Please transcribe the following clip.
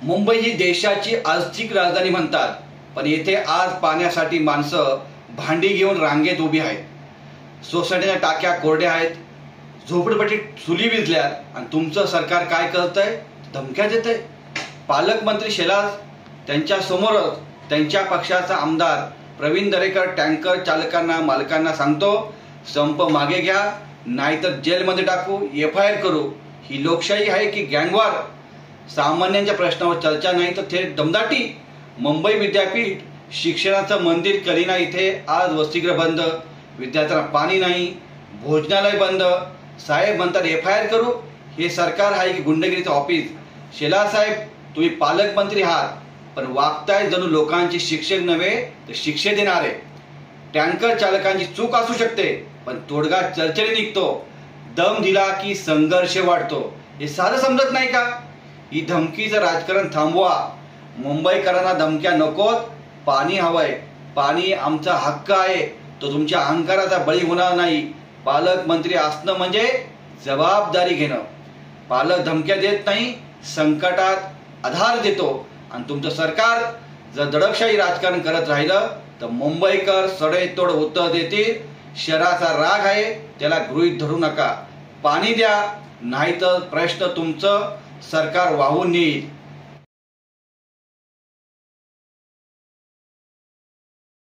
मुंबई ही देशाची आर्थिक राजधानी म्हणतात, पण येथे आज पाण्यासाठी माणसं भांडी घेऊन रांगेत उभी आहेत. सोसायटीच्या टाक्या कोरड्या आहेत, झोपडपट्टीत चुली विझल्यात आणि तुमचं सरकार काय करतंय? धमक्या देतंय. पालकमंत्री शेलार त्यांच्या समोरच त्यांच्या पक्षाचा आमदार प्रवीण दरेकर टँकर चालकांना मालकांना सांगतो, संप मागे घ्या नाहीतर जेलमध्ये टाकू, FIR करू. ही लोकशाही आहे की गँगवॉर? सामान्यांच्या प्रश्नावर चर्चा नाही तर थेट दमदाटी. मुंबई विद्यापीठ शिक्षणाचं मंदिर कलिना इथे आज वसतिगृह बंद, विद्यार्थ्यांना पाणी नाही, भोजनालय बंद. साहेब म्हणतात FIR करू. हे सरकार आहे की गुंडगिरीचं ऑफिस? शेलार साहेब, तुम्ही पालकमंत्री आहात, पण वागताय जणू लोकांचे शिक्षक नव्हे तर शिक्षे देणारे. टँकर चालकांची चूक असू शकते, पण तोडगा चर्चेने निघतो. दम दिला की संघर्ष वाढतो. हे साधं समजत नाही का? ही धमकीचं राजकारण थांबवा. मुंबईकरांना धमक्या नकोत. पाणी हवंय. पाणी आमचा हक्क आहे, तो तुमच्या अहंकाराचा बळी होणार नाही. पालकमंत्री असणं म्हणजे जबाबदारी घेणं. पालक धमक्या देत नाही, संकटात आधार देतो. आणि तुमचं सरकार जर दडपशाही राजकारण करत राहिलं तर मुंबईकर सडेतोड उत्तर देतील. शहराचा राग आहे, त्याला गृहीत धरू नका. पाणी द्या, नाहीतर प्रश्न तुमचं सरकार वाहून नेईल.